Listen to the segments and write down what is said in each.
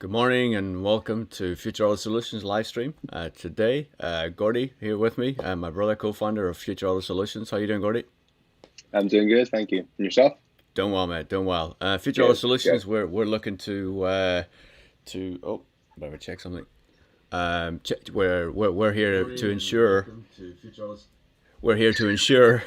Good morning and welcome to Future Auto Solutions live stream. Today, Gordy here with me, my brother, co-founder of Future Auto Solutions. How you doing, Gordy? I'm doing good, thank you. And yourself? Doing well, mate. Doing well. Future Auto Good, good. Solutions. We're looking to better check something. We're here to ensure. We're here to ensure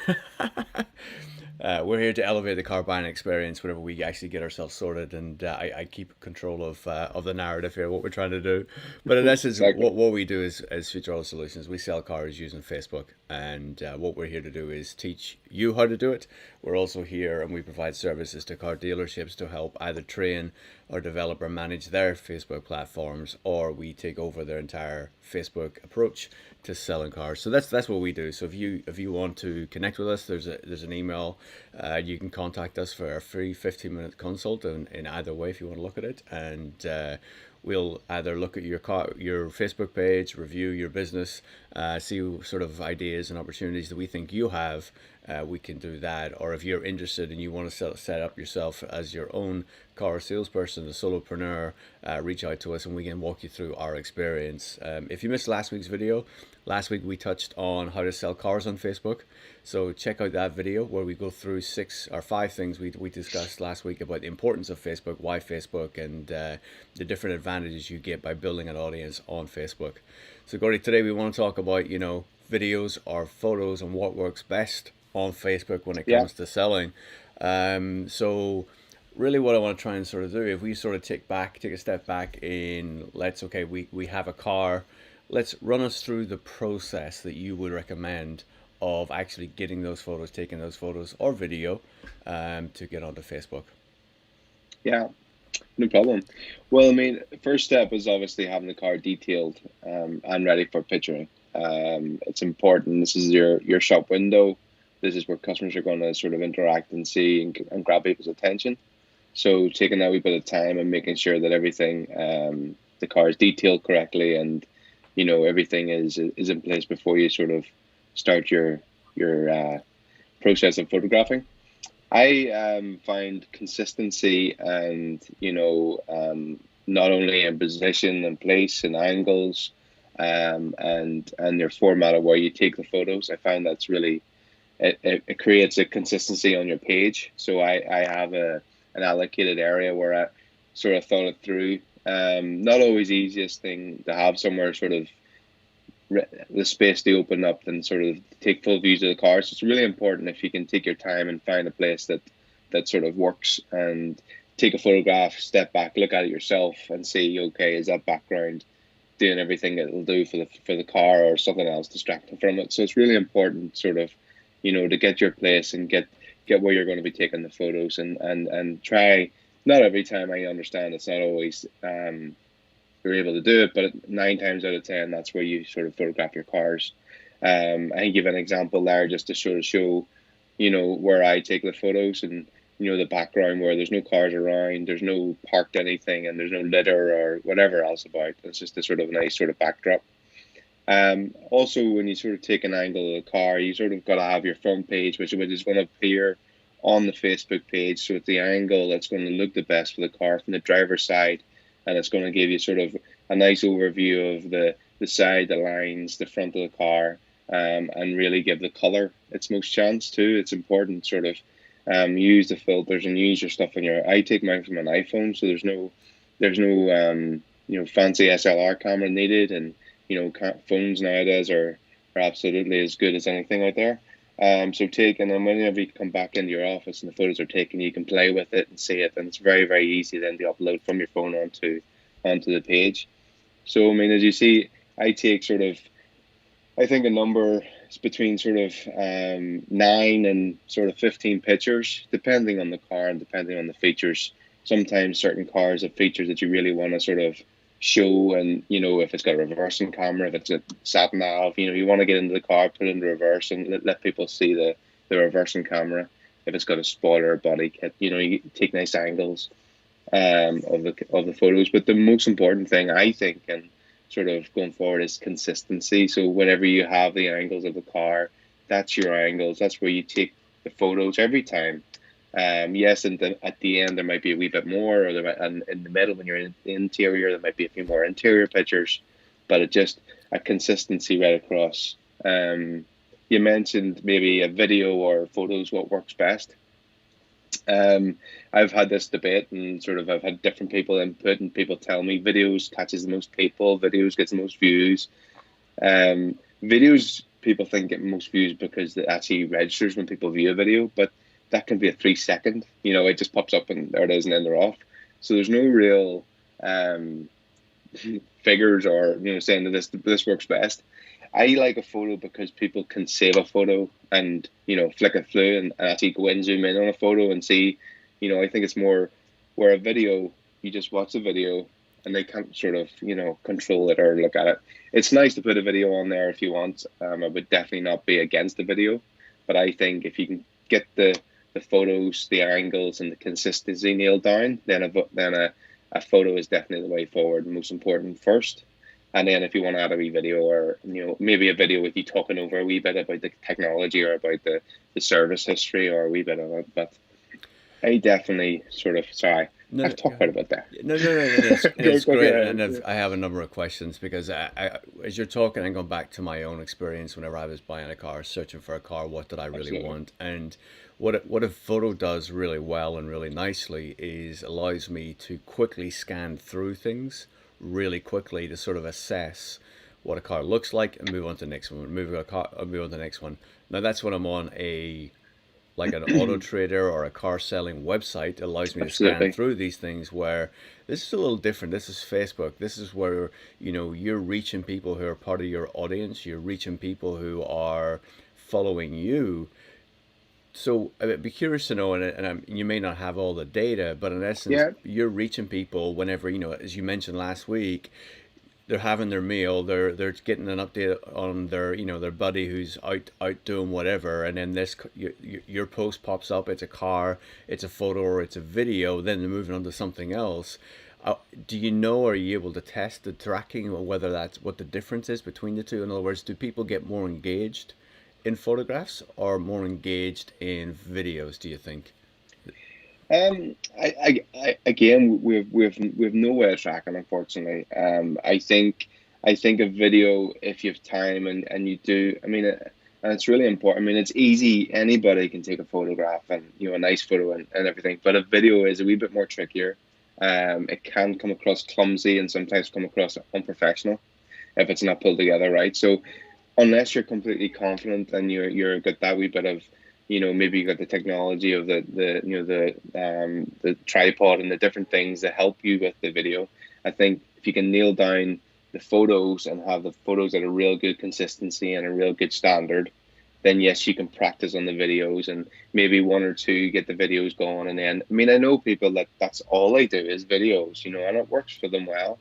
we're here to elevate the car buying experience whenever we actually get ourselves sorted, and I keep control of the narrative here, what we're trying to do. But in essence, Exactly. what we do is, as Future Auto Solutions, we sell cars using Facebook, and what we're here to do is teach you how to do it. We're also here and we provide services to car dealerships to help either train or develop or manage their Facebook platforms, or we take over their entire Facebook approach to selling cars. So that's what we do. So if you want to connect with us, there's an email. You can contact us for a free 15-minute consult in either way if you want to look at it, and we'll either look at your Facebook page, review your business, see sort of ideas and opportunities that we think you have. We can do that. Or if you're interested and you want to set up yourself as your own car salesperson, a solopreneur, reach out to us and we can walk you through our experience. If you missed last week's video, last week we touched on how to sell cars on Facebook. So check out that video where we go through 6 or 5 things we discussed last week about the importance of Facebook, why Facebook, and the different advantages you get by building an audience on Facebook. So Gordy, today we want to talk about, videos or photos and what works best on Facebook when it Yeah, comes to selling. So really what I want to try and sort of do, if we sort of take a step back in, we have a car, let's run us through the process that you would recommend of actually getting those photos, taking those photos or video to get onto Facebook. yeah, no problem. Well, I mean, first step is obviously having the car detailed and ready for picturing. It's important. This is your shop window. This is where customers are going to sort of interact and see and grab people's attention. So taking that wee bit of time and making sure that everything, the car is detailed correctly, and everything is in place before you sort of start your process of photographing. I find consistency and not only in position and place and angles, and your format of where you take the photos. I find that's really it creates a consistency on your page. So I have an allocated area where I sort of thought it through. Not always the easiest thing to have somewhere sort of the space to open up and sort of take full views of the car. So it's really important if you can take your time and find a place that sort of works, and take a photograph, step back, look at it yourself, and see, okay, is that background doing everything it'll do for the car, or something else distracting from it? So it's really important, sort of, to get your place and get where you're going to be taking the photos, and try. Not every time, I understand it's not always you're able to do it, but 9 times out of 10, that's where you sort of photograph your cars. I can give an example there just to sort of show, where I take the photos, and the background where there's no cars around, there's no parked anything, and there's no litter or whatever else about. It's just a sort of nice sort of backdrop. Also, when you sort of take an angle of the car, you sort of got to have your front page, which is going to appear on the Facebook page. So it's the angle that's going to look the best for the car from the driver's side, and it's going to give you sort of a nice overview of the side, the lines, the front of the car, and really give the color its most chance too. It's important, sort of, use the filters and use your stuff on your. I take mine from an iPhone, so there's no fancy SLR camera needed, and phones nowadays are absolutely as good as anything out there. So take, and then whenever you come back into your office and the photos are taken, you can play with it and see it, and it's very, very easy then to upload from your phone onto the page. So I mean, as you see, I take sort of, I think a number is between sort of 9 and sort of 15 pictures, depending on the car and depending on the features. Sometimes certain cars have features that you really want to sort of show, and if it's got a reversing camera, if it's a sat nav, you want to get into the car, put it into reverse, and let people see the reversing camera. If it's got a spoiler body kit, you take nice angles of the photos. But the most important thing, I think, and sort of going forward, is consistency. So whenever you have the angles of the car, that's your angles. That's where you take the photos every time. Yes, and then at the end there might be a wee bit more, or and in the middle when you're in the interior there might be a few more interior pictures, but it just a consistency right across. You mentioned maybe a video or photos, what works best. Um, I've had this debate and sort of I've had different people input and people tell me videos catches the most people, videos gets the most views. Videos people think get most views because it actually registers when people view a video, but that can be a 3 second. It just pops up and there it is, and then they're off. So there's no real um, figures or saying that this works best. I like a photo because people can save a photo and flick it through and actually go in, zoom in on a photo and see. I think it's more where a video you just watch the video and they can't sort of control it or look at it. It's nice to put a video on there if you want. I would definitely not be against the video, but I think if you can get the photos, the angles, and the consistency nailed down, then a photo is definitely the way forward. Most important first. And then if you want to add a wee video or maybe a video with you talking over a wee bit about the technology or about the service history or a wee bit of it. But I definitely sort of No, I've talked quite a bit there. no, it's Go great, ahead. and I have a number of questions because as you're talking, I'm going back to my own experience whenever I was buying a car, searching for a car, what did I really Absolutely. want, and what a photo does really well and really nicely is allows me to quickly scan through things really quickly to sort of assess what a car looks like and move on to the next one, move on to the next one. Now that's when I'm on a like an auto trader or a car selling website allows me to scan Absolutely. through these things where this is a little different. This is Facebook. This is where, you're reaching people who are part of your audience. You're reaching people who are following you. So I'd be curious to know, you may not have all the data, but in essence, Yeah. you're reaching people whenever, as you mentioned last week, they're having their meal, they're getting an update on their buddy who's out doing whatever, and then your post pops up. It's a car, it's a photo, or it's a video. Then they're moving on to something else. Do you know? Are you able to test the tracking or whether that's what the difference is between the two? In other words, do people get more engaged in photographs or more engaged in videos? Do you think? Again, we've no way of tracking, unfortunately. I think a video, if you have time and you do, I mean, and it's really important. I mean, it's easy. Anybody can take a photograph and a nice photo and everything, but a video is a wee bit more trickier. It can come across clumsy and sometimes come across unprofessional if it's not pulled together right. So unless you're completely confident and you're got that wee bit of maybe you got the technology of the tripod and the different things that help you with the video. I think if you can nail down the photos and have the photos at a real good consistency and a real good standard, then yes, you can practice on the videos and maybe one or two get the videos going. And then, I mean, I know people that that's all they do is videos, and it works for them well.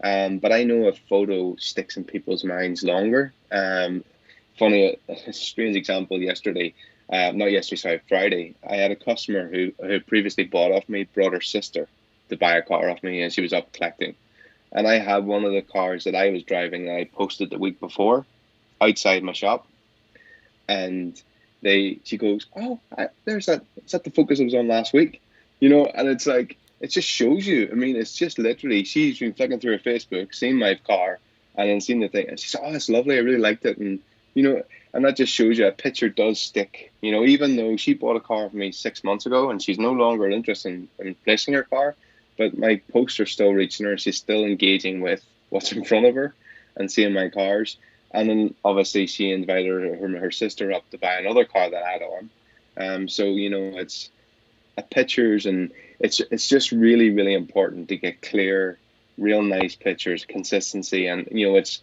But I know a photo sticks in people's minds longer. Funny, a strange example yesterday, not yesterday, sorry, Friday. I had a customer who previously bought off me, brought her sister to buy a car off me, and she was up collecting. And I had one of the cars that I was driving that I posted the week before outside my shop, and she goes, "Oh, there's that. Is that the Focus I was on last week?" And it's like it just shows you. I mean, it's just literally she's been flicking through her Facebook, seen my car, and then seen the thing, and she said, "Oh, it's lovely. I really liked it." And and that just shows you a picture does stick. Even though she bought a car from me 6 months ago, and she's no longer interested in placing her car, but my posts are still reaching her. She's still engaging with what's in front of her and seeing my cars. And then obviously she invited her sister up to buy another car that I had on. So it's pictures, and it's just really really important to get clear, real nice pictures, consistency, and it's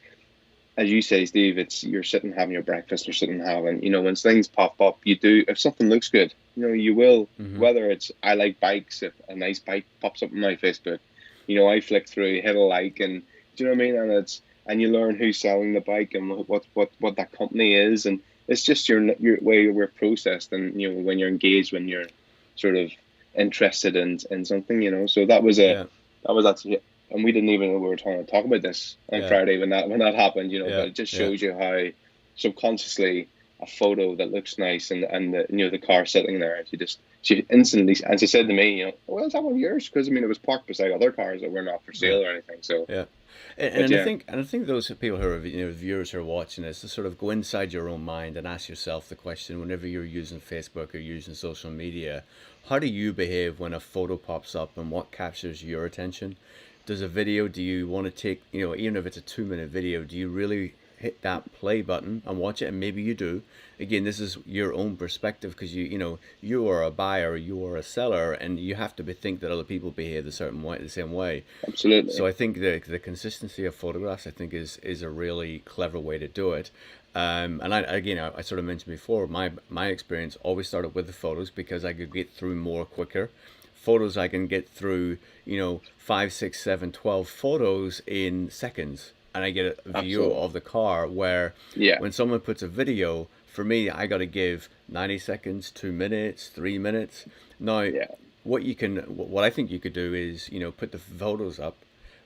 as you say, Steve. It's you're sitting having your breakfast, you're sitting having when things pop up, you do if something looks good, you will Hmm. whether it's I like bikes. If a nice bike pops up on my Facebook, I flick through, hit a like, and do you know what I mean? And you learn who's selling the bike and what that company is, and it's just your way we're processed, and when you're engaged, when you're sort of interested in something, So Yeah, that was actually, and we didn't even know we were trying to talk about this on yeah, Friday when that happened, But yeah, it just yeah. shows you how subconsciously a photo that looks nice, and the, the car sitting there, she instantly, and she said to me, well, is that one of yours? Because I mean, it was parked beside other cars that were not for Yeah. sale or anything. So, Yeah. but And I yeah, think those people who are viewers who are watching this to sort of go inside your own mind and ask yourself the question whenever you're using Facebook or using social media, how do you behave when a photo pops up and what captures your attention? Does a video, do you want to take, even if it's a 2 minute video, do you really hit that play button and watch it? And maybe you do. Again, this is your own perspective because you are a buyer, you are a seller, and you have to think that other people behave the same way. So absolutely. I think the consistency of photographs, I think, is a really clever way to do it. And I sort of mentioned before, my experience always started with the photos because I could get through more quicker. Photos I can get through, 5, 6, 7, 12 photos in seconds, and I get a view Absolutely. of the car. Where Yeah. when someone puts a video, for me, I got to give 90 seconds, 2 minutes, 3 minutes. Now, Yeah. what I think you could do is, put the photos up.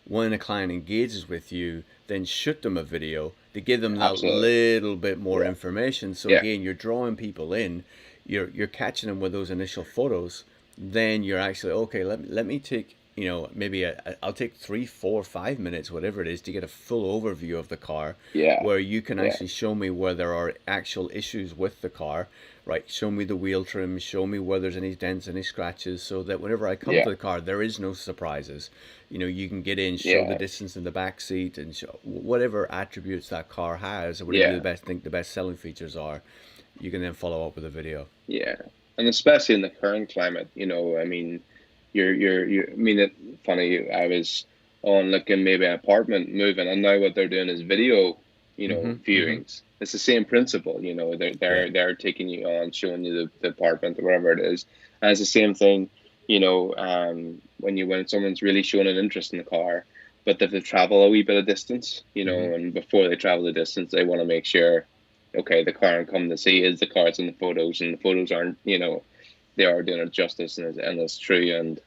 When a client engages with you, then shoot them a video to give them that Absolutely. little bit more Yeah. information. So Yeah. again, you're drawing people in, you're catching them with those initial photos. Then you're actually okay. Let me take, maybe I'll take 3, 4, 5 minutes, whatever it is, to get a full overview of the car, Yeah. where you can Yeah. actually show me where there are actual issues with the car, right? Show me the wheel trim, show me where there's any dents, any scratches, so that whenever I come to Yeah. the car, there is no surprises. You can get in, show the Yeah. distance in the back seat, and show whatever attributes that car has, or whatever you Yeah. think the best selling features are. You can then follow up with a video. Yeah. And especially in the current climate, I mean, I mean, funny, I was on looking maybe an apartment moving, and now what they're doing is video, Mm-hmm. Mm-hmm. viewings. It's the same principle, Yeah. they're taking you on, showing you the apartment or whatever it is. And it's the same thing, when someone's really showing an interest in the car, but if they travel a wee bit of distance, Mm-hmm. and before they travel the distance, they want to make sure, okay, the car I'm coming to see is the car that's in the photos, and the photos aren't, they are doing it justice, and it's true and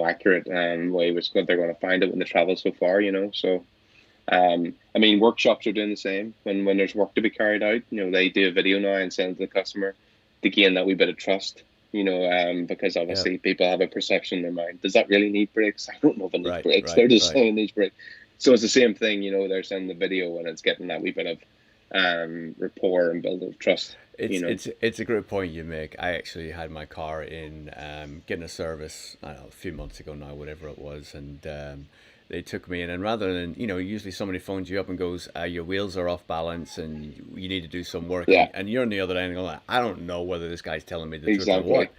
accurate way which they're going to find it when they travel so far. So I mean, workshops are doing the same when there's work to be carried out. They do a video now and send it to the customer to gain that wee bit of trust. Because Yeah. obviously people have a perception in their mind. Does that really need brakes? I don't know if it needs Right. brakes. Right. They're just Right. saying it needs brakes. So it's the same thing. They're sending the video and it's getting that wee bit of rapport and build of trust. It's You know. it's it's a great point you make. I actually had my car in getting a service, I don't know, a few months ago now, whatever it was, and they took me in, and rather than usually somebody phones you up and goes, your wheels are off balance and you need to do some work, Yeah. and you're on the other end going, I don't know whether this guy's telling me the truth or Exactly. what,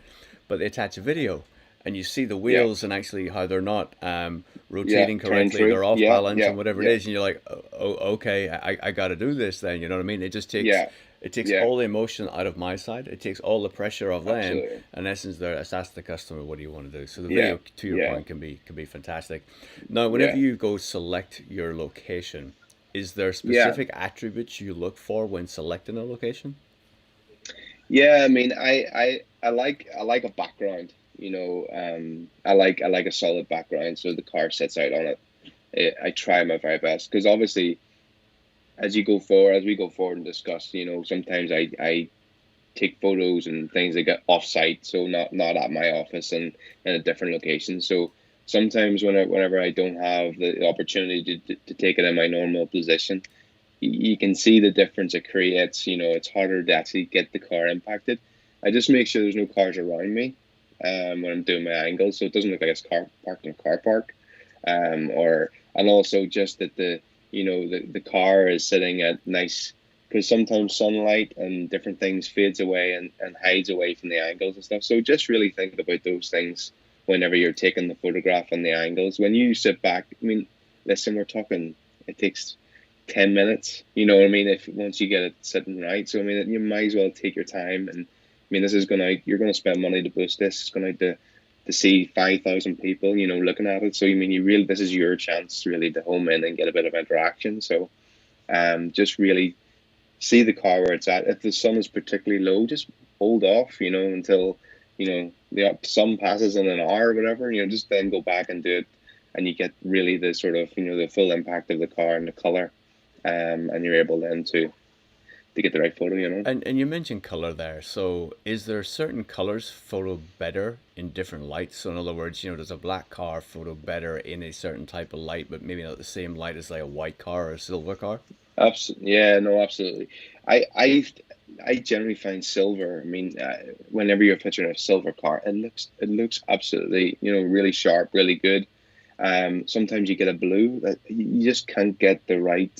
but they attach a video. And you see the Yeah. wheels and actually how they're not Yeah. rotating Turn correctly, through. they're off Yeah. balance Yeah. and whatever it Yeah. is, and you're like, okay, I got to do this then. You know what I mean? Yeah. It takes Yeah. all the emotion out of my side. It takes all the pressure off them. Absolutely. In essence, they're it's ask the customer, what do you want to do? So the Yeah. video, to your Yeah. point, can be fantastic. Now, whenever Yeah. you go select your location, is there Yeah. specific attributes you look for when selecting a location? Yeah. I mean, I like a background. I like a solid background, so the car sits out on it. I try my very best because obviously, as we go forward and discuss, sometimes I take photos and things that get off site, so not at my office and in a different location. So sometimes whenever I don't have the opportunity to take it in my normal position, you can see the difference it creates. It's harder to actually get the car impacted. I just make sure there's no cars around me when I'm doing my angles, so it doesn't look like it's car parked in a car park. And also just that the car is sitting at nice, because sometimes sunlight and different things fades away and hides away from the angles and stuff. So just really think about those things whenever you're taking the photograph and the angles. When you sit back, I mean, listen, we're talking, it takes 10 minutes, you know what I mean, if once you get it sitting right. So I mean, you might as well take your time. And I mean, you're gonna spend money to boost this. It's gonna to see 5,000 people, looking at it. So I mean, this is your chance really to home in and get a bit of interaction. So just really see the car where it's at. If the sun is particularly low, just hold off, until the sun passes in an hour or whatever. Just then go back and do it, and you get really the sort of the full impact of the car and the color, and you're able then to get the right photo, you know. And you mentioned color there. So is there certain colors photo better in different lights? So in other words, does a black car photo better in a certain type of light, but maybe not the same light as like a white car or a silver car? Absolutely. Yeah, no, absolutely. I I I generally find silver. I mean, whenever you're picturing a silver car, it looks absolutely, really sharp, really good. Sometimes you get a blue that you just can't get the right.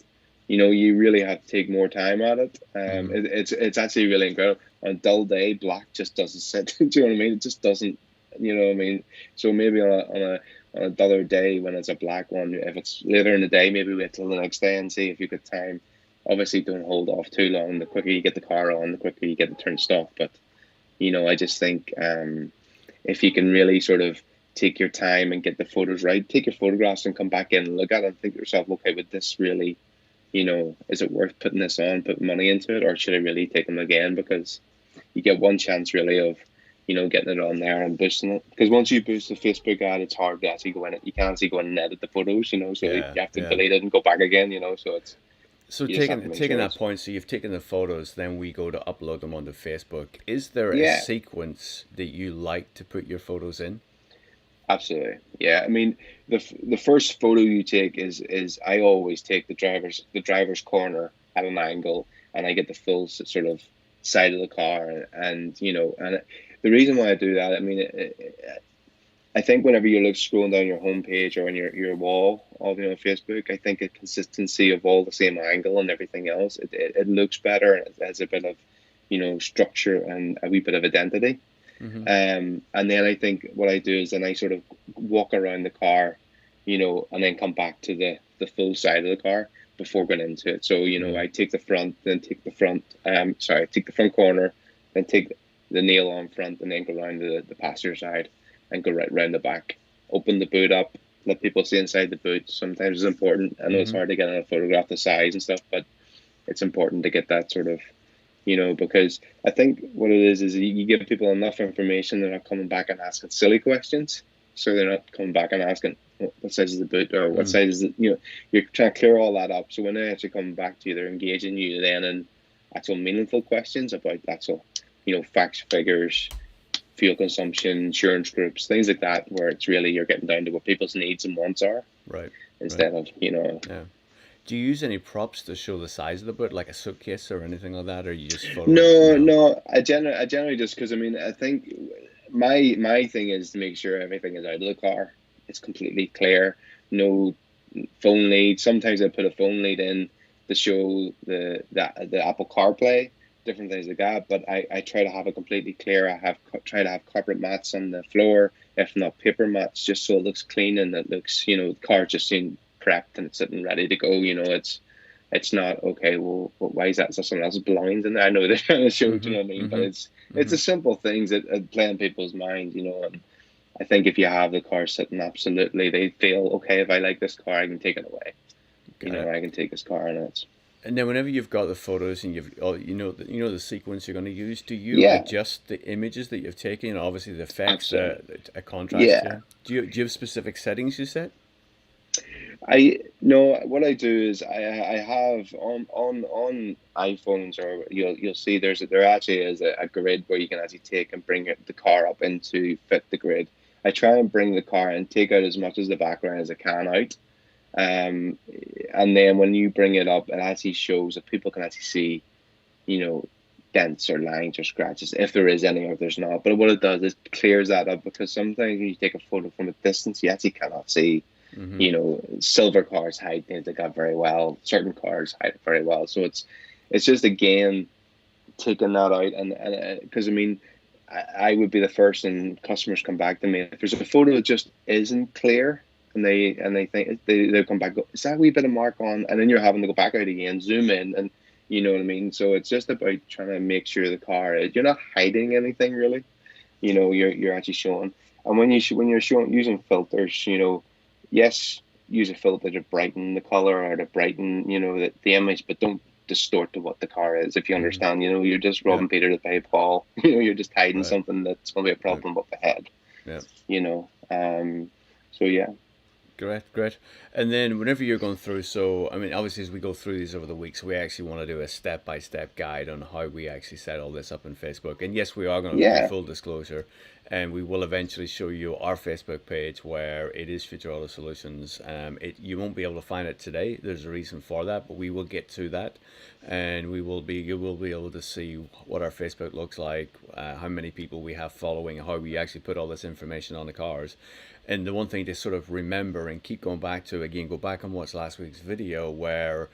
You really have to take more time at it. Hmm. It's actually really incredible. On a dull day, black just doesn't sit. Do you know what I mean? It just doesn't. You know what I mean? So maybe on a duller day when it's a black one, if it's later in the day, maybe wait till the next day and see if you get time. Obviously, don't hold off too long. The quicker you get the car on, the quicker you get the turn stuff. But I just think if you can really sort of take your time and get the photos right, take your photographs and come back in and look at it and think to yourself, okay, would this really, is it worth putting this on, put money into it, or should I really take them again? Because you get one chance really of, getting it on there and boosting it. Because once you boost the Facebook ad, it's hard to actually go in it. You can't actually go in and edit the photos, so you Yeah, have to yeah. delete it and go back again, so So you just have to taking make taking sure that it's, point, so you've taken the photos, then we go to upload them onto Facebook. Is there a yeah. sequence that you like to put your photos in? Absolutely. Yeah. I mean, the first photo you take is I always take the driver's corner at an angle, and I get the full sort of side of the car, and the reason why I do that, I mean, I think whenever you look scrolling down your homepage or on your wall of Facebook, I think a consistency of all the same angle and everything else, it looks better, and it has a bit of structure and a wee bit of identity. Hmm. And then I think what I do is then I sort of walk around the car, and then come back to the full side of the car before going into it. So, Mm. I take the front, then take the front, sorry, take the front corner, then take the nail on front, and then go around the passenger side and go right round the back. Open the boot up, let people see inside the boot. Sometimes it's important. I know it's Hmm. hard to get on a photograph the size and stuff, but it's important to get that sort of because I think what it is you give people enough information, they're not coming back and asking silly questions. So they're not coming back and asking what size is the boot or what Mm. size is it. You're trying to clear all that up. So when they actually come back to you, they're engaging you then in actual meaningful questions about actual, facts, figures, fuel consumption, insurance groups, things like that, where it's really you're getting down to what people's needs and wants are Right, right. instead of, Yeah. Do you use any props to show the size of the boot, like a suitcase or anything like that, or you just photo it? No, No. no. I generally just because I mean I think my thing is to make sure everything is out of the car. It's completely clear. No phone lead. Sometimes I put a phone lead in to show the Apple CarPlay, different things like that. But I try to have it completely clear. Try to have carpet mats on the floor, if not paper mats, just so it looks clean and it looks the car just seen prepped and it's sitting ready to go. It's not okay. Well, why is that? Is there someone else's belongings in there? I know they're trying to show, do Hmm. you know what I mean? But Hmm. it's Hmm. the simple things that play in people's minds, And I think if you have the car sitting, absolutely, they feel okay. If I like this car, I can take it away. Got it. I can take this car, and it's And then whenever you've got the photos and you've, oh, the sequence you're going to use, do you yeah, adjust the images that you've taken? Obviously, the effects, absolutely, a contrast. yeah. Yeah. Do you have specific settings you set? I no. What I do is I have on iPhones, or you'll see there actually is a grid where you can actually take and bring the car up into fit the grid. I try and bring the car and take out as much as the background as I can out. Um, and then when you bring it up, it actually shows that people can actually see, you know, dents or lines or scratches if there is any or if there's not. But what it does is clears that up because sometimes when you take a photo from a distance, you actually cannot see. Hmm. Silver cars hide things like that very well. Certain cars hide it very well. So it's just again taking that out and because I mean. I would be the first, and customers come back to me if there's a photo that just isn't clear, and they think they'll come back and go, is that a wee bit of mark on? And then you're having to go back out again, zoom in, and you know what I mean. So it's just about trying to make sure the car is you're not hiding anything really. You're actually showing. And when you're showing using filters, yes, use a filter to brighten the color or to brighten the image, but don't distort to what the car is. If you Hmm. understand, you're just Yeah. robbing Peter to pay Paul. You're just hiding Right. something that's going to be a Yeah. problem up ahead. Yeah. You know. So yeah. Great, great. And then whenever you're going through, so I mean, obviously as we go through these over the weeks, we actually want to do a step-by-step guide on how we actually set all this up in Facebook. And yes, we are going to do Yeah, full disclosure, and we will eventually show you our Facebook page where it is Future Auto Solutions. You won't be able to find it today. There's a reason for that, but we will get to that, and you will be able to see what our Facebook looks like, how many people we have following, how we actually put all this information on the cars. And the one thing to sort of remember and keep going back to, again, go back and watch last week's video where,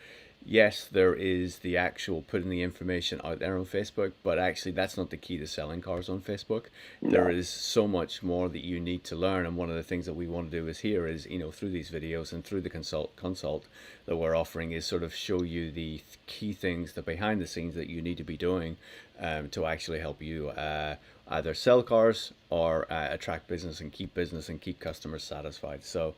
yes, there is the actual putting the information out there on Facebook, but actually that's not the key to selling cars on Facebook. There no, is so much more that you need to learn. And one of the things that we want to do is here is, through these videos and through the consult that we're offering is sort of show you the key things, the behind the scenes that you need to be doing to actually help you either sell cars or attract business and keep customers satisfied. So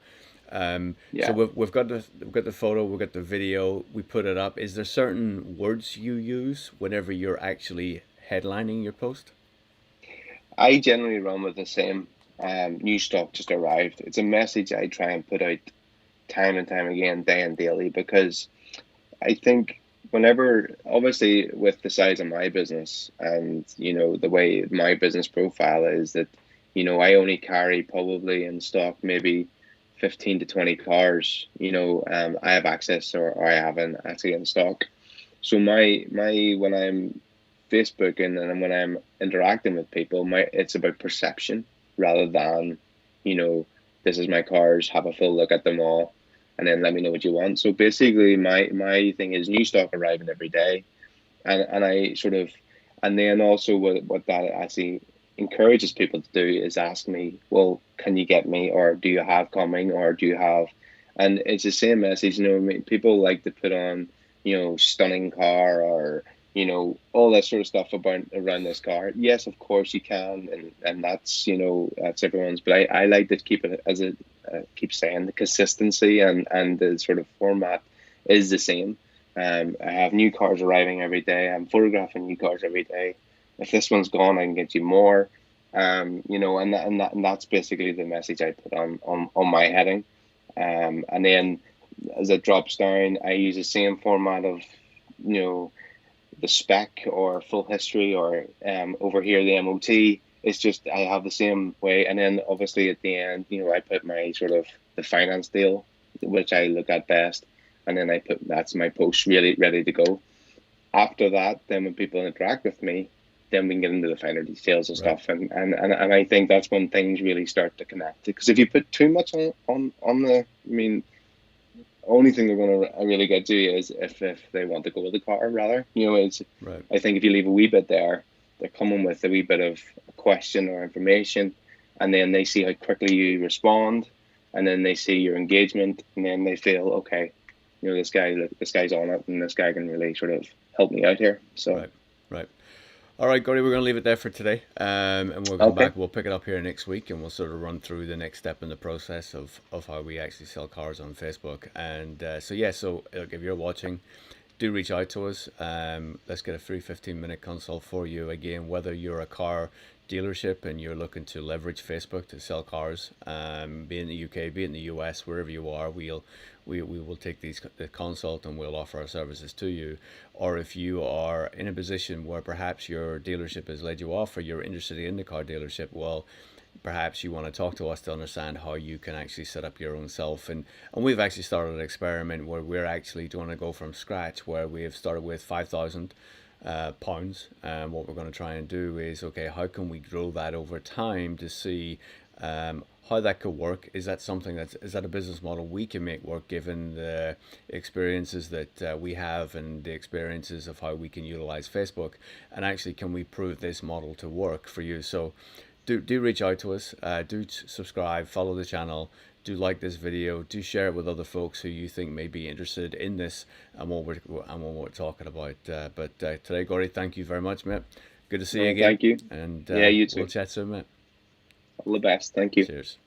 yeah. we've got the photo, we've got the video, we put it up. Is there certain words you use whenever you're actually headlining your post? I generally run with the same new stock just arrived. It's a message I try and put out time and time again, day and daily, because I think whenever, obviously, with the size of my business and, the way my business profile is that, I only carry probably in stock maybe 15 to 20 cars, I have access or I haven't actually in stock. So when I'm Facebooking and when I'm interacting with people, it's about perception rather than, you know, this is my cars, have a full look at them all, and then let me know what you want. So basically, my thing is new stock arriving every day, and I sort of, and then also what that actually encourages people to do is ask me, well, can you get me, or do you have coming, or do you have, and it's the same message. I mean, people like to put on, stunning car or all that sort of stuff about around this car. Yes, of course you can, and that's that's everyone's. But I like to keep it as a keep saying the consistency and the sort of format is the same. I have new cars arriving every day. I'm photographing new cars every day. If this one's gone, I can get you more. And that's basically the message I put on my heading. And then as it drops down, I use the same format of the spec or full history or over here the MOT. It's just I have the same way, and then obviously at the end, I put my sort of the finance deal, which I look at best, and then I put that's my post really ready to go. After that, then when people interact with me, then we can get into the finer details and Right. stuff, and I think that's when things really start to connect. Because if you put too much on the, I mean, only thing they're going to really get to is if they want to go with the car rather. It's Right. I think if you leave a wee bit there, they're coming with a wee bit of a question or information, and then they see how quickly you respond, and then they see your engagement, and then they feel okay, this guy's on it, and this guy can really sort of help me out here. So Right. Right. All right, Gordy, we're going to leave it there for today. And we'll come okay, back. We'll pick it up here next week and we'll sort of run through the next step in the process of how we actually sell cars on Facebook. And so look, if you're watching, do reach out to us. Let's get a free 15-minute consult for you. Again, whether you're a car dealership and you're looking to leverage Facebook to sell cars, be in the UK, be in the US, wherever you are, we will take the consult and we'll offer our services to you. Or if you are in a position where perhaps your dealership has led you off or you're interested in the car dealership, well, perhaps you want to talk to us to understand how you can actually set up your own self. And we've actually started an experiment where we're actually going to go from scratch, where we have started with £5,000. And what we're going to try and do is, okay, how can we grow that over time to see how that could work? Is that something is that a business model we can make work given the experiences that we have and the experiences of how we can utilize Facebook? And actually, can we prove this model to work for you? So do reach out to us. Do subscribe, follow the channel. Do like this video. Do share it with other folks who you think may be interested in this and what we're talking about. But today, Gordy, thank you very much, mate. Good to see you no, again. thank you. And Yeah, you we'll too. chat soon, mate. All the best. Thank you. Cheers.